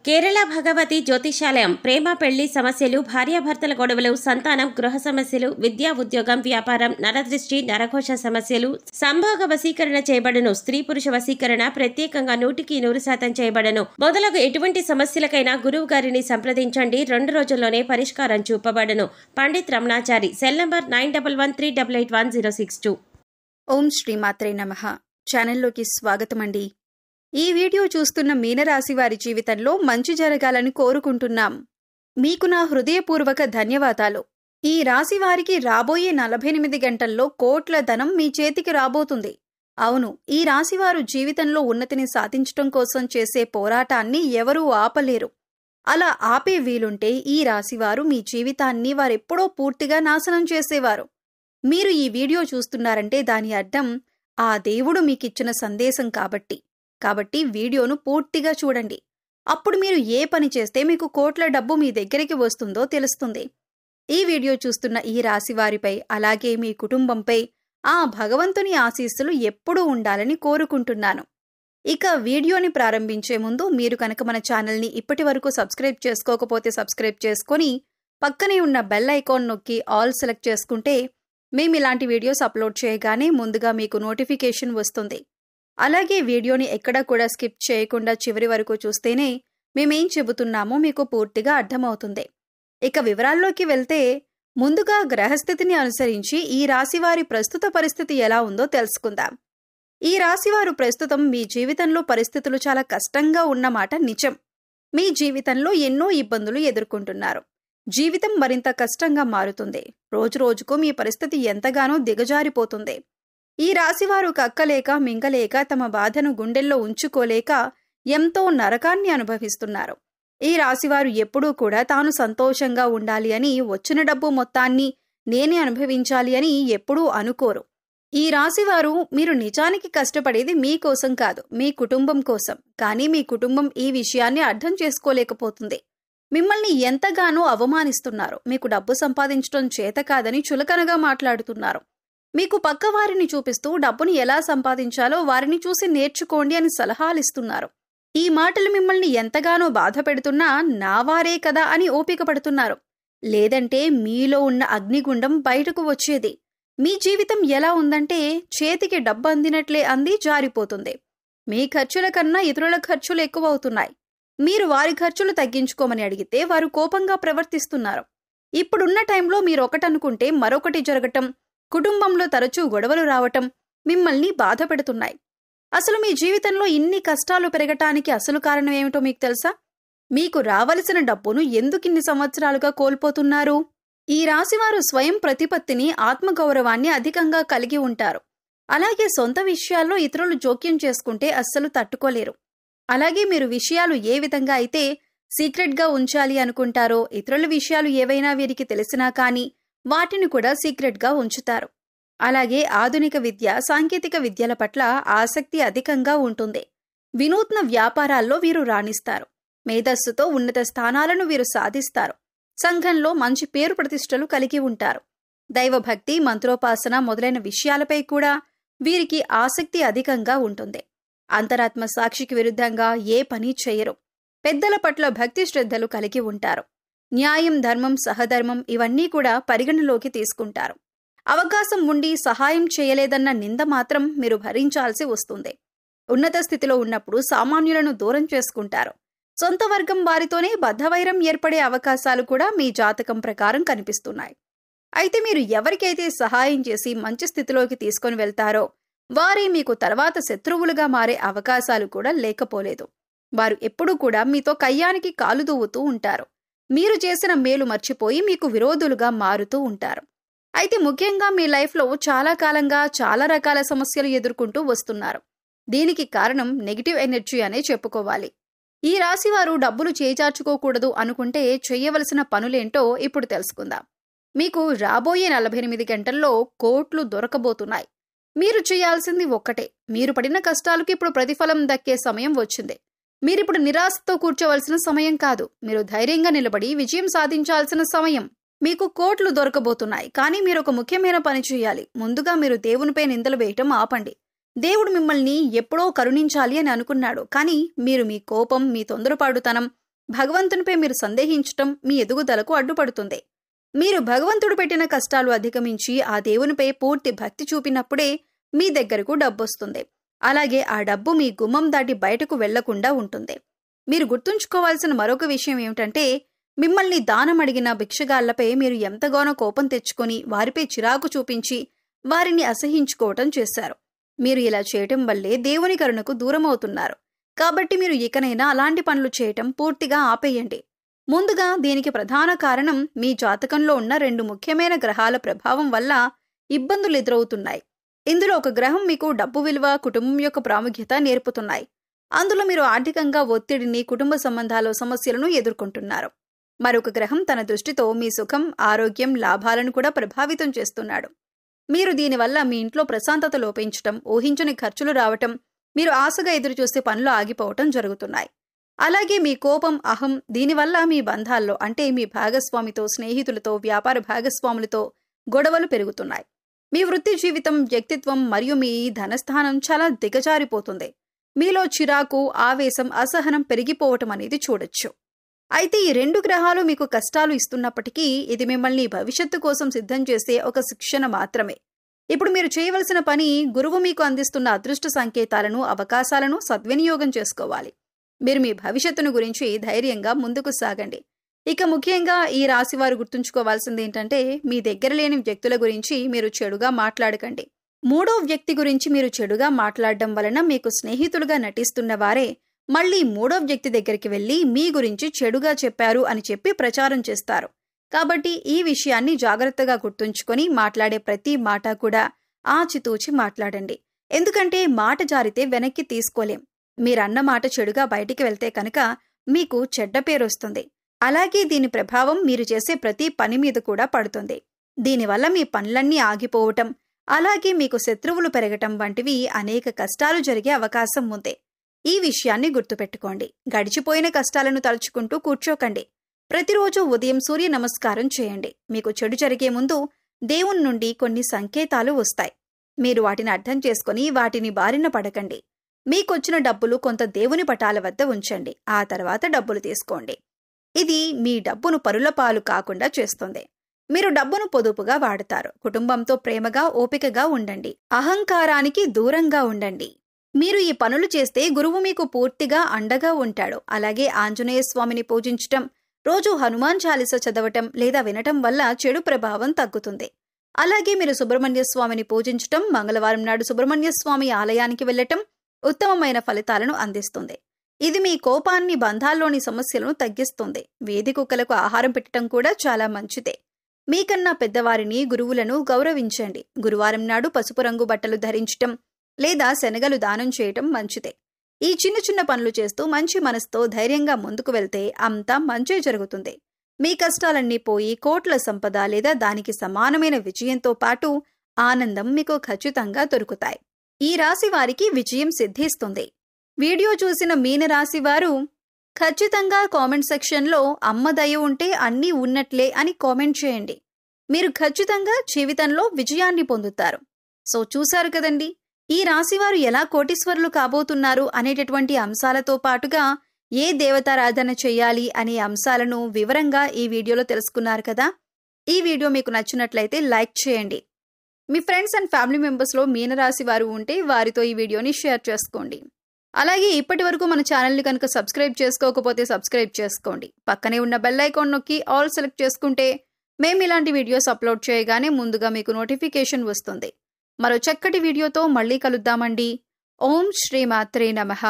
కేరళ భగవతి జ్యోతిషాలయం ప్రేమ పెళ్లి సమస్యలు, భార్యాభర్తల గొడవలు, సంతానం, గృహ సమస్యలు, విద్యా ఉద్యోగం, వ్యాపారం, నరదృష్టి, నరఘోష సమస్యలు, సంభోగ వశీకరణ చేయబడను. స్త్రీ పురుష వశీకరణ ప్రత్యేకంగా 100% చేయబడను. మొదలగు ఎటువంటి సమస్యలకైనా గురువు గారిని సంప్రదించండి. 2 రోజుల్లోనే పరిష్కారం చూపబడను. పండిత్ రమణాచారి. Cell number 9113881062. ఓం శ్రీమాత్రే నమః. ఛానల్లోకి స్వాగతమండి. ఈ వీడియో చూస్తున్న మీనరాశి వారి జీవితంలో మంచి జరగాలని కోరుకుంటున్నాం. మీకు నా హృదయపూర్వక ధన్యవాదాలు. ఈ రాశి వారికి రాబోయే 48 గంటల్లో కోట్ల ధనం మీ చేతికి రాబోతుంది. అవును, ఈ రాశివారు జీవితంలో ఉన్నతిని సాధించటం కోసం చేసే పోరాటాన్ని ఎవరూ ఆపలేరు. అలా ఆపే వీలుంటే ఈ రాశివారు మీ జీవితాన్ని వారెప్పుడో పూర్తిగా నాశనం చేసేవారు. మీరు ఈ వీడియో చూస్తున్నారంటే దాని అర్థం ఆ దేవుడు మీకిచ్చిన సందేశం కాబట్టి వీడియోను పూర్తిగా చూడండి. అప్పుడు మీరు ఏ పని చేస్తే మీకు కోట్ల డబ్బు మీ దగ్గరికి వస్తుందో తెలుస్తుంది. ఈ వీడియో చూస్తున్న ఈ రాశివారిపై, అలాగే మీ కుటుంబంపై ఆ భగవంతుని ఆశీస్సులు ఎప్పుడూ ఉండాలని కోరుకుంటున్నాను. ఇక వీడియోని ప్రారంభించే ముందు మీరు కనుక మన ఛానల్ని ఇప్పటి వరకు సబ్స్క్రైబ్ చేసుకోకపోతే సబ్స్క్రైబ్ చేసుకొని పక్కనే ఉన్న బెల్ ఐకాన్ నొక్కి ఆల్ సెలెక్ట్ చేసుకుంటే మేము ఇలాంటి వీడియోస్ అప్లోడ్ చేయగానే ముందుగా మీకు నోటిఫికేషన్ వస్తుంది. అలాగే వీడియోని ఎక్కడా కూడా స్కిప్ చేయకుండా చివరి వరకు చూస్తేనే మేమేం చెబుతున్నామో మీకు పూర్తిగా అర్థమవుతుంది. ఇక వివరాల్లోకి వెళ్తే, ముందుగా గ్రహస్థితిని అనుసరించి ఈ రాశివారి ప్రస్తుత పరిస్థితి ఎలా ఉందో తెలుసుకుందాం. ఈ రాశివారు ప్రస్తుతం మీ జీవితంలో పరిస్థితులు చాలా కష్టంగా ఉన్నమాట నిజం. మీ జీవితంలో ఎన్నో ఇబ్బందులు ఎదుర్కొంటున్నారు. జీవితం మరింత కష్టంగా మారుతుంది. రోజురోజుకు మీ పరిస్థితి ఎంతగానో దిగజారిపోతుంది. ఈ రాశివారు కక్కలేక మింగలేక తమ బాధను గుండెల్లో ఉంచుకోలేక ఎంతో నరకాన్ని అనుభవిస్తున్నారు. ఈ రాశివారు ఎప్పుడూ కూడా తాను సంతోషంగా ఉండాలి అని, వచ్చిన డబ్బు మొత్తాన్ని నేనే అనుభవించాలి అని ఎప్పుడూ అనుకోరు. ఈ రాశివారు మీరు నిజానికి కష్టపడేది మీకోసం కాదు, మీ కుటుంబం కోసం. కానీ మీ కుటుంబం ఈ విషయాన్ని అర్థం చేసుకోలేకపోతుంది. మిమ్మల్ని ఎంతగానో అవమానిస్తున్నారు. మీకు డబ్బు సంపాదించడం చేత కాదని చులకనగా మాట్లాడుతున్నారు. మీకు పక్కవారిని చూపిస్తూ డబ్బుని ఎలా సంపాదించాలో వారిని చూసి నేర్చుకోండి అని సలహాలిస్తున్నారు. ఈ మాటలు మిమ్మల్ని ఎంతగానో బాధ పెడుతున్నా నావారే కదా అని ఓపిక పడుతున్నారు. లేదంటే మీలో ఉన్న అగ్నిగుండం బయటకు వచ్చేది. మీ జీవితం ఎలా ఉందంటే చేతికి డబ్బు అందినట్లే అంది జారిపోతుంది. మీ ఖర్చుల కన్నా ఇతరుల ఖర్చులు ఎక్కువవుతున్నాయి. మీరు వారి ఖర్చులు తగ్గించుకోమని అడిగితే వారు కోపంగా ప్రవర్తిస్తున్నారు. ఇప్పుడున్న టైంలో మీరొకటనుకుంటే మరొకటి జరగటం, కుటుంబంలో తరచూ గొడవలు రావటం మిమ్మల్ని బాధ పెడుతున్నాయి. అసలు మీ జీవితంలో ఇన్ని కష్టాలు పెరగటానికి అసలు కారణం ఏమిటో మీకు తెలుసా? మీకు రావలసిన డబ్బును ఎందుకిన్ని సంవత్సరాలుగా కోల్పోతున్నారు? ఈ రాశివారు స్వయం ప్రతిపత్తిని, ఆత్మగౌరవాన్ని అధికంగా కలిగి ఉంటారు. అలాగే సొంత విషయాల్లో ఇతరులు జోక్యం చేసుకుంటే అస్సలు తట్టుకోలేరు. అలాగే మీరు విషయాలు ఏ విధంగా అయితే సీక్రెట్గా ఉంచాలి అనుకుంటారో, ఇతరుల విషయాలు ఏవైనా వీరికి తెలిసినా కానీ వాటిని కూడా సీక్రెట్గా ఉంచుతారు. అలాగే ఆధునిక విద్య, సాంకేతిక విద్యల పట్ల ఆసక్తి అధికంగా ఉంటుంది. వినూత్న వ్యాపారాల్లో వీరు రాణిస్తారు. మేధస్సుతో ఉన్నత స్థానాలను వీరు సాధిస్తారు. సంఘంలో మంచి పేరు ప్రతిష్టలు కలిగి ఉంటారు. దైవభక్తి, మంత్రోపాసన మొదలైన విషయాలపై కూడా వీరికి ఆసక్తి అధికంగా ఉంటుంది. అంతరాత్మ సాక్షికి విరుద్ధంగా ఏ పని చేయరు. పెద్దల పట్ల భక్తి శ్రద్ధలు కలిగి ఉంటారు. న్యాయం, ధర్మం, సహధర్మం ఇవన్నీ కూడా పరిగణలోకి తీసుకుంటారు. అవకాశం ఉండి సహాయం చేయలేదన్న నింద మాత్రం మీరు భరించాల్సి వస్తుంది. ఉన్నత స్థితిలో ఉన్నప్పుడు సామాన్యులను దూరం చేసుకుంటారు. సొంత వర్గం వారితోనే బద్ధవైరం ఏర్పడే అవకాశాలు కూడా మీ జాతకం ప్రకారం కనిపిస్తున్నాయి. అయితే మీరు ఎవరికైతే సహాయం చేసి మంచి స్థితిలోకి తీసుకొని వెళ్తారో వారే మీకు తర్వాత శత్రువులుగా మారే అవకాశాలు కూడా లేకపోలేదు. వారు ఎప్పుడూ కూడా మీతో కయ్యానికి కాలు దువ్వుతూ ఉంటారు. మీరు చేసిన మేలు మర్చిపోయి మీకు విరోధులుగా మారుతూ ఉంటారు. అయితే ముఖ్యంగా మీ లైఫ్లో చాలా కాలంగా చాలా రకాల సమస్యలు ఎదుర్కొంటూ వస్తున్నారు. దీనికి కారణం నెగిటివ్ ఎనర్జీ అనే చెప్పుకోవాలి. ఈ రాశివారు డబ్బులు చేజార్చుకోకూడదు అనుకుంటే చెయ్యవలసిన పనులేంటో ఇప్పుడు తెలుసుకుందాం. మీకు రాబోయే 48 గంటల్లో కోట్లు దొరకబోతున్నాయి. మీరు చేయాల్సింది ఒక్కటే. మీరు పడిన కష్టాలకు ఇప్పుడు ప్రతిఫలం దక్కే సమయం వచ్చింది. మీరిప్పుడు నిరాశతో కూర్చోవలసిన సమయం కాదు. మీరు ధైర్యంగా నిలబడి విజయం సాధించాల్సిన సమయం. మీకు కోట్లు దొరకబోతున్నాయి. కానీ మీరు ఒక ముఖ్యమైన పని చేయాలి. ముందుగా మీరు దేవునిపై నిందలు వేయటం ఆపండి. దేవుడు మిమ్మల్ని ఎప్పుడో కరుణించాలి అని అనుకున్నాడు. కానీ మీరు మీ కోపం, మీ తొందరపాటుతనం, భగవంతునిపై మీరు సందేహించటం మీ ఎదుగుదలకు అడ్డుపడుతుంది. మీరు భగవంతుడు పెట్టిన కష్టాలు అధిగమించి ఆ దేవునిపై పూర్తి భక్తి చూపినప్పుడే మీ దగ్గరకు డబ్బొస్తుంది. అలాగే ఆ డబ్బు మీ గుమ్మం దాటి బయటకు వెళ్లకుండా ఉంటుంది. మీరు గుర్తుంచుకోవాల్సిన మరొక విషయం ఏమిటంటే, మిమ్మల్ని దానం అడిగిన భిక్షగాళ్లపై మీరు ఎంతగానో కోపం తెచ్చుకొని వారిపై చిరాకు చూపించి వారిని అసహించుకోవటం చేశారు. మీరు ఇలా చేయటం వల్లే దేవుని కరుణకు దూరమవుతున్నారు. కాబట్టి మీరు ఇకనైనా అలాంటి పనులు చేయటం పూర్తిగా ఆపేయండి. ముందుగా దీనికి ప్రధాన కారణం మీ జాతకంలో ఉన్న 2 ముఖ్యమైన గ్రహాల ప్రభావం వల్ల ఇబ్బందులు ఎదురవుతున్నాయి. ఇందులో ఒక గ్రహం మీకు డబ్బు విలువ, కుటుంబం యొక్క ప్రాముఖ్యత నేర్పుతున్నాయి. అందులో మీరు ఆర్థికంగా ఒత్తిడిని, కుటుంబ సంబంధాల సమస్యలను ఎదుర్కొంటున్నారు. మరొక గ్రహం తన దృష్టితో మీ సుఖం, ఆరోగ్యం, లాభాలను కూడా ప్రభావితం చేస్తున్నాడు. మీరు దీనివల్ల మీ ఇంట్లో ప్రశాంతత లోపించటం, ఊహించని ఖర్చులు రావటం, మీరు ఆశగా ఎదురుచూసే పనులు ఆగిపోవటం జరుగుతున్నాయి. అలాగే మీ కోపం, అహం దీనివల్ల మీ బంధాల్లో అంటే మీ భాగస్వామితో, స్నేహితులతో, వ్యాపార భాగస్వాములతో గొడవలు పెరుగుతున్నాయి. మీ వృత్తి జీవితం, వ్యక్తిత్వం మరియు మీ ధనస్థానం చాలా దిగజారిపోతుంది. మీలో చిరాకు, ఆవేశం, అసహనం పెరిగిపోవటం అనేది చూడొచ్చు. అయితే ఈ 2 గ్రహాలు మీకు కష్టాలు ఇస్తున్నప్పటికీ ఇది మిమ్మల్ని భవిష్యత్తు కోసం సిద్ధం చేసే ఒక శిక్షణ మాత్రమే. ఇప్పుడు మీరు చేయవలసిన పని గురువు మీకు అందిస్తున్న అదృష్ట సంకేతాలను, అవకాశాలను సద్వినియోగం చేసుకోవాలి. మీరు మీ భవిష్యత్తును గురించి ధైర్యంగా ముందుకు సాగండి. ఇక ముఖ్యంగా ఈ రాశివారు గుర్తుంచుకోవాల్సింది ఏంటంటే, మీ దగ్గర లేని వ్యక్తుల గురించి మీరు చెడుగా మాట్లాడకండి. 3వ వ్యక్తి గురించి మీరు చెడుగా మాట్లాడడం వలన మీకు స్నేహితులుగా నటిస్తున్న వారే మళ్ళీ 3వ వ్యక్తి దగ్గరికి వెళ్లి మీ గురించి చెడుగా చెప్పారు అని చెప్పి ప్రచారం చేస్తారు. కాబట్టి ఈ విషయాన్ని జాగ్రత్తగా గుర్తుంచుకొని మాట్లాడే ప్రతి మాట కూడా ఆచితూచి మాట్లాడండి. ఎందుకంటే మాట జారితే వెనక్కి తీసుకోలేం. మీరన్న మాట చెడుగా బయటికి వెళ్తే కనుక మీకు చెడ్డ పేరొస్తుంది. అలాగే దీని ప్రభావం మీరు చేసే ప్రతి పని మీద కూడా పడుతుంది. దీనివల్ల మీ పనులన్నీ ఆగిపోవటం, అలాగే మీకు శత్రువులు పెరగటం వంటివి అనేక కష్టాలు జరిగే అవకాశం ఉంది. ఈ విషయాన్ని గుర్తుపెట్టుకోండి. గడిచిపోయిన కష్టాలను తలుచుకుంటూ కూర్చోకండి. ప్రతిరోజు ఉదయం సూర్య నమస్కారం చేయండి. మీకు చెడు జరిగే ముందు దేవుని నుండి కొన్ని సంకేతాలు వస్తాయి. మీరు వాటిని అర్థం చేసుకుని వాటిని బారిన పడకండి. మీకొచ్చిన డబ్బులు కొంత దేవుని పటాల వద్ద ఉంచండి. ఆ తర్వాత డబ్బులు తీసుకోండి. ఇది మీ డబ్బును పరుల పాలు కాకుండా చేస్తుంది. మీరు డబ్బును పొదుపుగా వాడతారు. కుటుంబంతో ప్రేమగా, ఓపికగా ఉండండి. అహంకారానికి దూరంగా ఉండండి. మీరు ఈ పనులు చేస్తే గురువు మీకు పూర్తిగా అండగా ఉంటాడు. అలాగే ఆంజనేయ స్వామిని పూజించటం, రోజు హనుమాన్ చాలీస చదవటం లేదా వినటం వల్ల చెడు ప్రభావం తగ్గుతుంది. అలాగే మీరు సుబ్రహ్మణ్య స్వామిని పూజించటం, మంగళవారం నాడు సుబ్రహ్మణ్య స్వామి ఆలయానికి వెళ్లటం ఉత్తమమైన ఫలితాలను అందిస్తుంది. ఇది మీ కోపాన్ని, బంధాల్లోని సమస్యలను తగ్గిస్తుంది. వీధి కుక్కలకు ఆహారం పెట్టడం కూడా చాలా మంచిదే. మీకన్నా పెద్దవారిని, గురువులను గౌరవించండి. గురువారం నాడు పసుపు రంగు బట్టలు ధరించటం లేదా శనగలు దానం చేయటం మంచిదే. ఈ చిన్న చిన్న పనులు చేస్తూ మంచి మనసుతో ధైర్యంగా ముందుకు వెళ్తే అంతా మంచే జరుగుతుంది. మీ కష్టాలన్నీ పోయి కోట్ల సంపద లేదా దానికి సమానమైన విజయంతో పాటు ఆనందం మీకు ఖచ్చితంగా దొరుకుతాయి. ఈ రాశి వారికి విజయం సిద్ధిస్తుంది. వీడియో చూసిన మీనరాశి వారు ఖచ్చితంగా కామెంట్ సెక్షన్లో అమ్మ దయ ఉంటే అన్నీ ఉన్నట్లే అని కామెంట్ చేయండి. మీరు ఖచ్చితంగా జీవితంలో విజయాన్ని పొందుతారు. సో చూశారు కదండి, ఈ రాశివారు ఎలా కోటీశ్వరులు కాబోతున్నారు అనేటటువంటి అంశాలతో పాటుగా ఏ దేవతారాధన చేయాలి అనే అంశాలను వివరంగా ఈ వీడియోలో తెలుసుకున్నారు కదా. ఈ వీడియో మీకు నచ్చినట్లయితే లైక్ చేయండి. మీ ఫ్రెండ్స్ అండ్ ఫ్యామిలీ మెంబర్స్లో మీనరాశి వారు ఉంటే వారితో ఈ వీడియోని షేర్ చేసుకోండి. అలాగే ఇప్పటి వరకు మన ఛానల్ని కనుక సబ్స్క్రైబ్ చేసుకోకపోతే సబ్స్క్రైబ్ చేసుకోండి. పక్కనే ఉన్న బెల్ ఐకాన్ నొక్కి ఆల్ సెలెక్ట్ చేసుకుంటే మేము ఇలాంటి వీడియోస్ అప్లోడ్ చేయగానే ముందుగా మీకు నోటిఫికేషన్ వస్తుంది. మరో చక్కటి వీడియోతో మళ్ళీ కలుద్దామండి. ఓం శ్రీ మాత్రే నమః.